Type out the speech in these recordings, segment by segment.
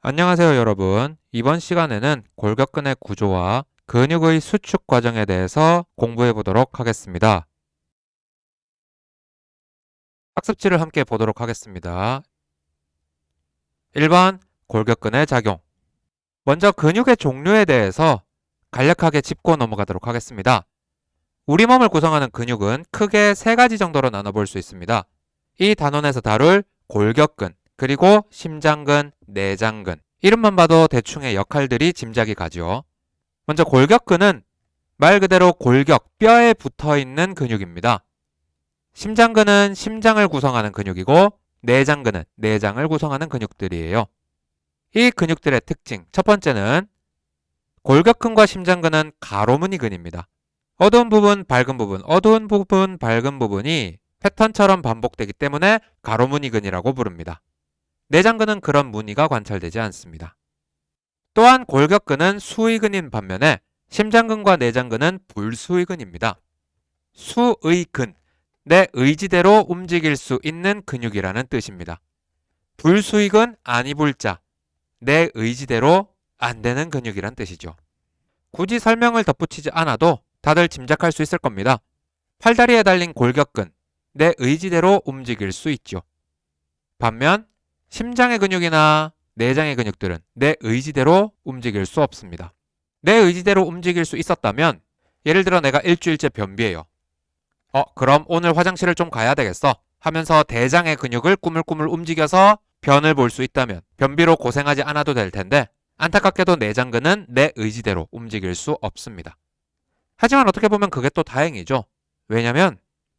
안녕하세요, 여러분. 이번 시간에는 골격근의 구조와 근육의 수축 과정에 대해서 공부해 보도록 하겠습니다. 학습지를 함께 보도록 하겠습니다. 1번, 골격근의 작용. 먼저 근육의 종류에 대해서 간략하게 짚고 넘어가도록 하겠습니다. 우리 몸을 구성하는 근육은 크게 세 가지 정도로 나눠볼 수 있습니다. 이 단원에서 다룰 골격근, 그리고 심장근, 내장근. 이름만 봐도 대충의 역할들이 짐작이 가죠. 먼저 골격근은 말 그대로 골격, 뼈에 붙어 있는 근육입니다. 심장근은 심장을 구성하는 근육이고 내장근은 내장을 구성하는 근육들이에요. 이 근육들의 특징, 첫 번째는 골격근과 심장근은 가로무늬근입니다. 어두운 부분, 밝은 부분, 어두운 부분, 밝은 부분이 패턴처럼 반복되기 때문에 가로무늬근이라고 부릅니다. 내장근은 그런 무늬가 관찰되지 않습니다. 또한 골격근은 수의근인 반면에 심장근과 내장근은 불수의근입니다. 수의근, 내 의지대로 움직일 수 있는 근육이라는 뜻입니다. 불수의근, 아니불자, 내 의지대로 안 되는 근육이란 뜻이죠. 굳이 설명을 덧붙이지 않아도 다들 짐작할 수 있을 겁니다. 팔다리에 달린 골격근, 내 의지대로 움직일 수 있죠. 반면 심장의 근육이나 내장의 근육들은 내 의지대로 움직일 수 없습니다. 내 의지대로 움직일 수 있었다면 예를 들어 내가 일주일째 변비예요. 그럼 오늘 화장실을 좀 가야 되겠어 하면서 대장의 근육을 꾸물꾸물 움직여서 변을 볼 수 있다면 변비로 고생하지 않아도 될 텐데 안타깝게도 내장근은 내 의지대로 움직일 수 없습니다. 하지만 어떻게 보면 그게 또 다행이죠. 왜냐면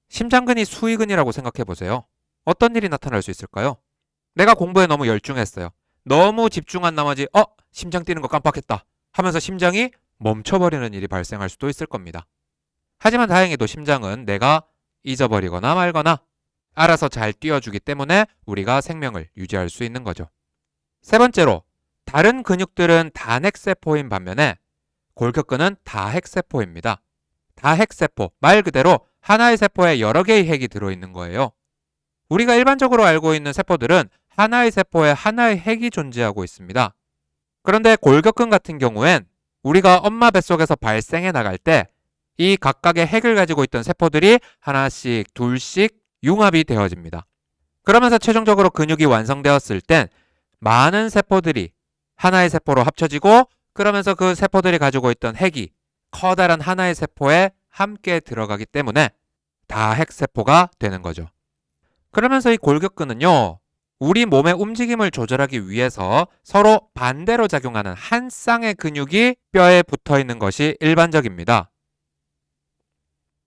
심장근이 수의근이라고 생각해 보세요. 어떤 일이 나타날 수 있을까요? 내가 공부에 너무 열중했어요. 너무 집중한 나머지 심장 뛰는 거 깜빡했다 하면서 심장이 멈춰버리는 일이 발생할 수도 있을 겁니다. 하지만 다행히도 심장은 내가 잊어버리거나 말거나 알아서 잘 뛰어주기 때문에 우리가 생명을 유지할 수 있는 거죠. 세 번째로, 다른 근육들은 단핵세포인 반면에 골격근은 다핵세포입니다. 다핵세포, 말 그대로 하나의 세포에 여러 개의 핵이 들어있는 거예요. 우리가 일반적으로 알고 있는 세포들은 하나의 세포에 하나의 핵이 존재하고 있습니다. 그런데 골격근 같은 경우엔 우리가 엄마 뱃속에서 발생해 나갈 때 이 각각의 핵을 가지고 있던 세포들이 하나씩 둘씩 융합이 되어집니다. 그러면서 최종적으로 근육이 완성되었을 땐 많은 세포들이 하나의 세포로 합쳐지고 그러면서 그 세포들이 가지고 있던 핵이 커다란 하나의 세포에 함께 들어가기 때문에 다핵세포가 되는 거죠. 그러면서 이 골격근은요, 우리 몸의 움직임을 조절하기 위해서 서로 반대로 작용하는 한 쌍의 근육이 뼈에 붙어 있는 것이 일반적입니다.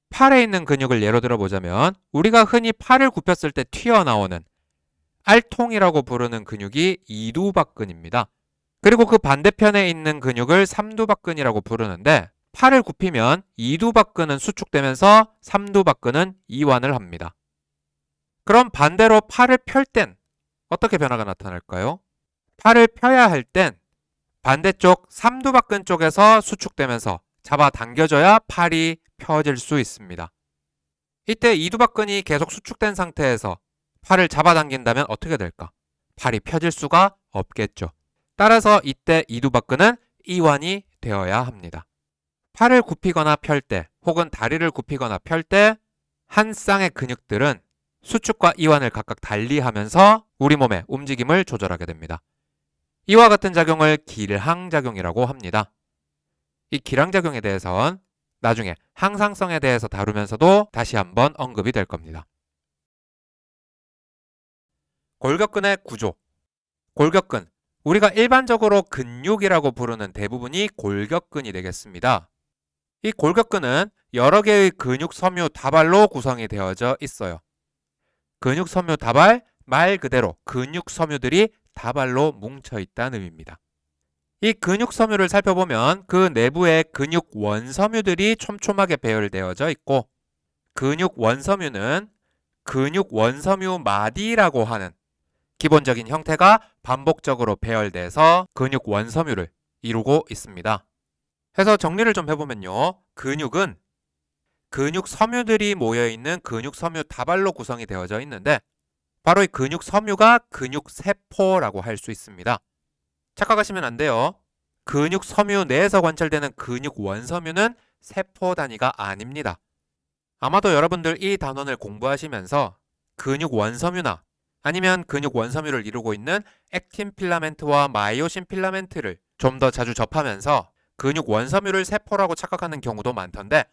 팔에 있는 근육을 예로 들어보자면 우리가 흔히 팔을 굽혔을 때 튀어나오는 알통이라고 부르는 근육이 이두박근입니다. 그리고 그 반대편에 있는 근육을 삼두박근이라고 부르는데 팔을 굽히면 이두박근은 수축되면서 삼두박근은 이완을 합니다. 그럼 반대로 팔을 펼 땐 어떻게 변화가 나타날까요? 팔을 펴야 할 땐 반대쪽 삼두박근 쪽에서 수축되면서 잡아당겨져야 팔이 펴질 수 있습니다. 이때 이두박근이 계속 수축된 상태에서 팔을 잡아당긴다면 어떻게 될까? 팔이 펴질 수가 없겠죠. 따라서 이때 이두박근은 이완이 되어야 합니다. 팔을 굽히거나 펼 때 혹은 다리를 굽히거나 펼 때 한 쌍의 근육들은 수축과 이완을 각각 달리하면서 우리 몸의 움직임을 조절하게 됩니다. 이와 같은 작용을 길항작용이라고 합니다. 이 길항작용에 대해선 나중에 항상성에 대해서 다루면서도 다시 한번 언급이 될 겁니다. 골격근의 구조. 골격근, 우리가 일반적으로 근육이라고 부르는 대부분이 골격근이 되겠습니다. 이 골격근은 여러 개의 근육 섬유 다발로 구성이 되어져 있어요. 근육 섬유 다발, 말 그대로 근육 섬유들이 다발로 뭉쳐 있다는 의미입니다. 이 근육 섬유를 살펴보면 그 내부에 근육 원섬유들이 촘촘하게 배열되어져 있고 근육 원섬유는 근육 원섬유 마디라고 하는 기본적인 형태가 반복적으로 배열돼서 근육 원섬유를 이루고 있습니다. 해서 정리를 좀 해보면요. 근육은 근육 섬유들이 모여있는 근육 섬유 다발로 구성이 되어져 있는데 바로 이 근육 섬유가 근육 세포라고 할 수 있습니다. 착각하시면 안 돼요. 근육 섬유 내에서 관찰되는 근육 원섬유는 세포 단위가 아닙니다. 아마도 여러분들 이 단원을 공부하시면서 근육 원섬유나 아니면 근육 원섬유를 이루고 있는 액틴 필라멘트와 마이오신 필라멘트를 좀 더 자주 접하면서 근육 원섬유를 세포라고 착각하는 경우도 많던데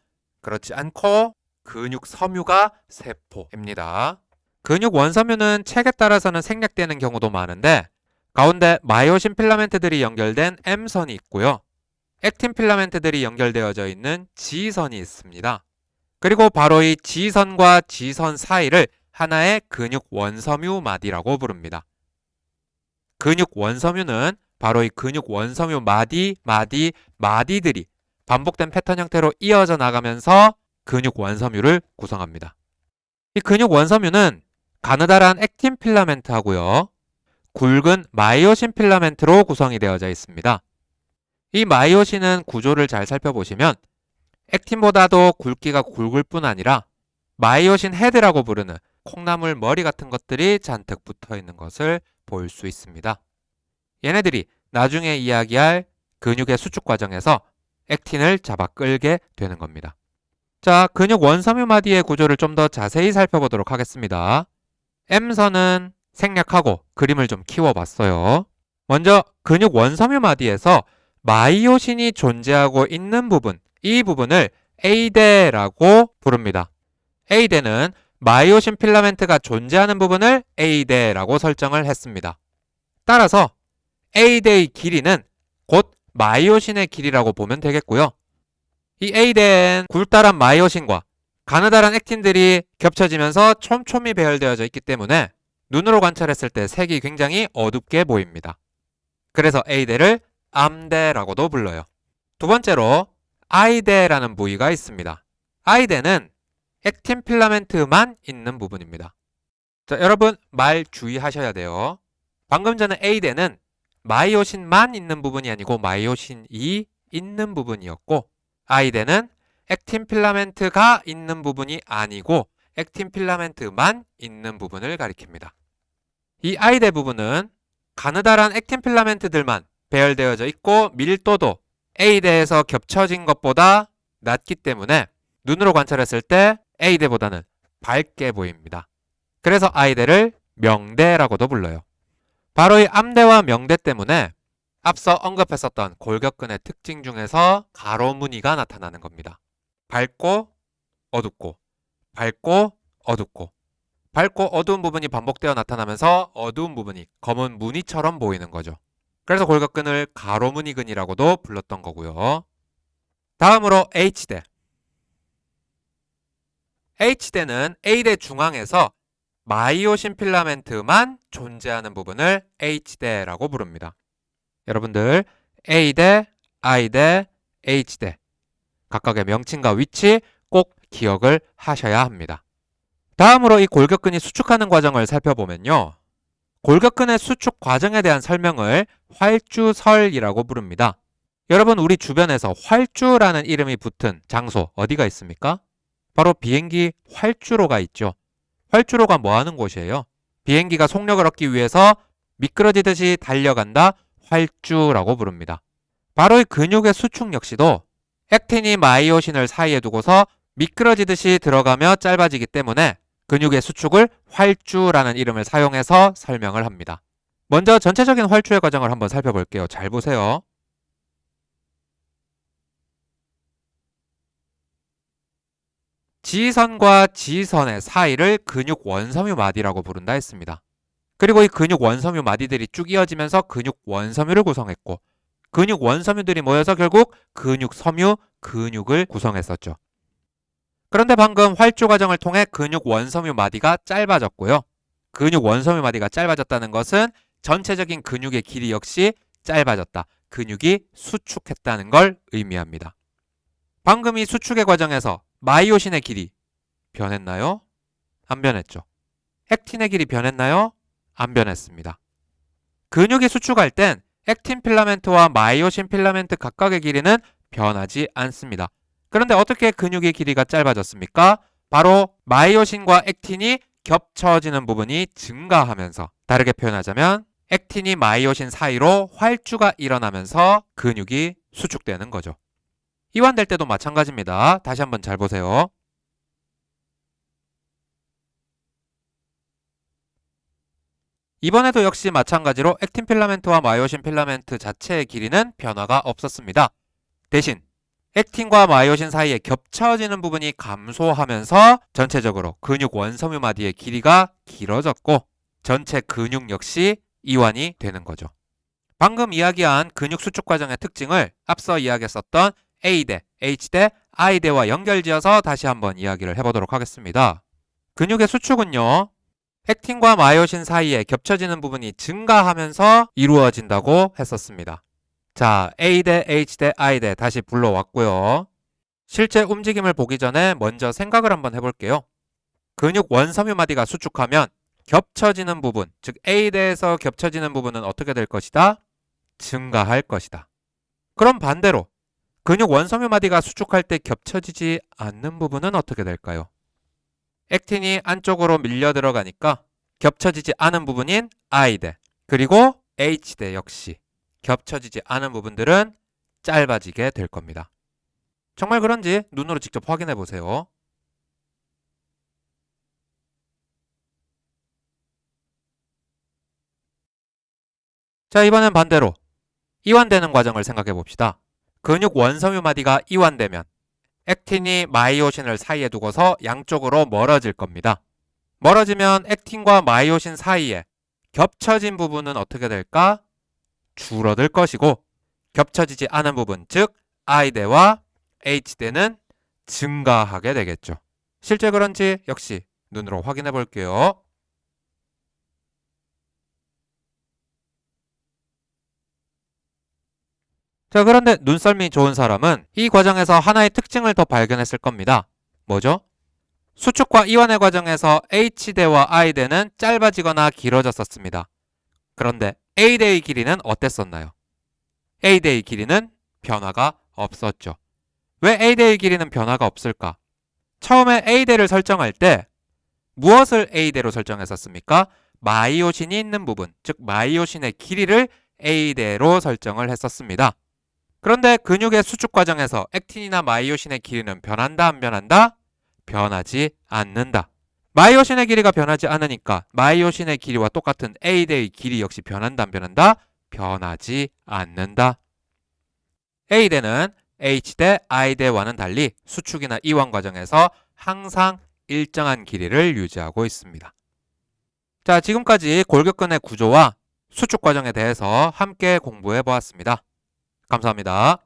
그렇지 않고 근육 섬유가 세포입니다. 근육 원섬유는 책에 따라서는 생략되는 경우도 많은데 가운데 마이오신 필라멘트들이 연결된 M선이 있고요. 액틴 필라멘트들이 연결되어져 있는 G선이 있습니다. 그리고 바로 이 G선과 G선 사이를 하나의 근육 원섬유 마디라고 부릅니다. 근육 원섬유는 바로 이 근육 원섬유 마디들이 반복된 패턴 형태로 이어져 나가면서 근육 원섬유를 구성합니다. 이 근육 원섬유는 가느다란 액틴 필라멘트하고요. 굵은 마이오신 필라멘트로 구성이 되어져 있습니다. 이 마이오신은 구조를 잘 살펴보시면 액틴보다도 굵기가 굵을 뿐 아니라 마이오신 헤드라고 부르는 콩나물 머리 같은 것들이 잔뜩 붙어 있는 것을 볼 수 있습니다. 얘네들이 나중에 이야기할 근육의 수축 과정에서 액틴을 잡아 끌게 되는 겁니다. 자, 근육 원섬유 마디의 구조를 좀 더 자세히 살펴보도록 하겠습니다. M선은 생략하고 그림을 좀 키워봤어요. 먼저 근육 원섬유 마디에서 마이오신이 존재하고 있는 부분, 이 부분을 A대라고 부릅니다. A대는 마이오신 필라멘트가 존재하는 부분을 A대라고 설정을 했습니다. 따라서 A대의 길이는 곧 마이오신의 길이라고 보면 되겠고요. 이 A대엔 굵다란 마이오신과 가느다란 액틴들이 겹쳐지면서 촘촘히 배열되어져 있기 때문에 눈으로 관찰했을 때 색이 굉장히 어둡게 보입니다. 그래서 A대를 암대라고도 불러요. 두 번째로 I대라는 부위가 있습니다. I대는 액틴 필라멘트만 있는 부분입니다. 자, 여러분 말 주의하셔야 돼요. 방금 전에 A대는 마이오신만 있는 부분이 아니고 마이오신이 있는 부분이었고 I대는 액틴 필라멘트가 있는 부분이 아니고 액틴 필라멘트만 있는 부분을 가리킵니다. 이 I대 부분은 가느다란 액틴 필라멘트들만 배열되어져 있고 밀도도 A대에서 겹쳐진 것보다 낮기 때문에 눈으로 관찰했을 때 A대보다는 밝게 보입니다. 그래서 I대를 명대라고도 불러요. 바로 이 암대와 명대 때문에 앞서 언급했었던 골격근의 특징 중에서 가로 무늬가 나타나는 겁니다. 밝고 어둡고 밝고 어둡고 밝고 어두운 부분이 반복되어 나타나면서 어두운 부분이 검은 무늬처럼 보이는 거죠. 그래서 골격근을 가로 무늬근이라고도 불렀던 거고요. 다음으로 H대. H대는 A대 중앙에서 마이오신 필라멘트만 존재하는 부분을 H대라고 부릅니다. 여러분들 A대, I대, H대 각각의 명칭과 위치 꼭 기억을 하셔야 합니다. 다음으로 이 골격근이 수축하는 과정을 살펴보면요. 골격근의 수축 과정에 대한 설명을 활주설이라고 부릅니다. 여러분 우리 주변에서 활주라는 이름이 붙은 장소 어디가 있습니까? 바로 비행기 활주로가 있죠. 활주로가 뭐 하는 곳이에요? 비행기가 속력을 얻기 위해서 미끄러지듯이 달려간다 활주라고 부릅니다. 바로 이 근육의 수축 역시도 액틴이 마이오신을 사이에 두고서 미끄러지듯이 들어가며 짧아지기 때문에 근육의 수축을 활주라는 이름을 사용해서 설명을 합니다. 먼저 전체적인 활주의 과정을 한번 살펴볼게요. 잘 보세요. 지선과 지선의 사이를 근육 원섬유 마디라고 부른다 했습니다. 그리고 이 근육 원섬유 마디들이 쭉 이어지면서 근육 원섬유를 구성했고 근육 원섬유들이 모여서 결국 근육 섬유, 근육을 구성했었죠. 그런데 방금 활주 과정을 통해 근육 원섬유 마디가 짧아졌고요. 근육 원섬유 마디가 짧아졌다는 것은 전체적인 근육의 길이 역시 짧아졌다. 근육이 수축했다는 걸 의미합니다. 방금 이 수축의 과정에서 마이오신의 길이 변했나요? 안 변했죠. 액틴의 길이 변했나요? 안 변했습니다. 근육이 수축할 땐 액틴 필라멘트와 마이오신 필라멘트 각각의 길이는 변하지 않습니다. 그런데 어떻게 근육의 길이가 짧아졌습니까? 바로 마이오신과 액틴이 겹쳐지는 부분이 증가하면서, 다르게 표현하자면 액틴이 마이오신 사이로 활주가 일어나면서 근육이 수축되는 거죠. 이완될 때도 마찬가지입니다. 다시 한번 잘 보세요. 이번에도 역시 마찬가지로 액틴 필라멘트와 마이오신 필라멘트 자체의 길이는 변화가 없었습니다. 대신 액틴과 마이오신 사이에 겹쳐지는 부분이 감소하면서 전체적으로 근육 원섬유 마디의 길이가 길어졌고 전체 근육 역시 이완이 되는 거죠. 방금 이야기한 근육 수축 과정의 특징을 앞서 이야기했었던 A대, H대, I대와 연결지어서 다시 한번 이야기를 해보도록 하겠습니다. 근육의 수축은요, 액틴과 마이오신 사이에 겹쳐지는 부분이 증가하면서 이루어진다고 했었습니다. 자, A대, H대, I대 다시 불러왔고요. 실제 움직임을 보기 전에 먼저 생각을 한번 해볼게요. 근육 원섬유 마디가 수축하면 겹쳐지는 부분, 즉 A대에서 겹쳐지는 부분은 어떻게 될 것이다? 증가할 것이다. 그럼 반대로 근육 원섬유 마디가 수축할 때 겹쳐지지 않는 부분은 어떻게 될까요? 액틴이 안쪽으로 밀려 들어가니까 겹쳐지지 않은 부분인 I대 그리고 H대 역시 겹쳐지지 않은 부분들은 짧아지게 될 겁니다. 정말 그런지 눈으로 직접 확인해 보세요. 자, 이번엔 반대로 이완되는 과정을 생각해 봅시다. 근육 원섬유 마디가 이완되면 액틴이 마이오신을 사이에 두고서 양쪽으로 멀어질 겁니다. 멀어지면 액틴과 마이오신 사이에 겹쳐진 부분은 어떻게 될까? 줄어들 것이고 겹쳐지지 않은 부분, 즉 I대와 H대는 증가하게 되겠죠. 실제 그런지 역시 눈으로 확인해 볼게요. 자, 그런데 눈썰미 좋은 사람은 이 과정에서 하나의 특징을 더 발견했을 겁니다. 뭐죠? 수축과 이완의 과정에서 H대와 I대는 짧아지거나 길어졌었습니다. 그런데 A대의 길이는 어땠었나요? A대의 길이는 변화가 없었죠. 왜 A대의 길이는 변화가 없을까? 처음에 A대를 설정할 때 무엇을 A대로 설정했었습니까? 마이오신이 있는 부분, 즉 마이오신의 길이를 A대로 설정을 했었습니다. 그런데 근육의 수축 과정에서 액틴이나 마이오신의 길이는 변한다, 안 변한다? 변하지 않는다. 마이오신의 길이가 변하지 않으니까 마이오신의 길이와 똑같은 A대의 길이 역시 변한다, 안 변한다? 변하지 않는다. A대는 H대, I대와는 달리 수축이나 이완 과정에서 항상 일정한 길이를 유지하고 있습니다. 자, 지금까지 골격근의 구조와 수축 과정에 대해서 함께 공부해 보았습니다. 감사합니다.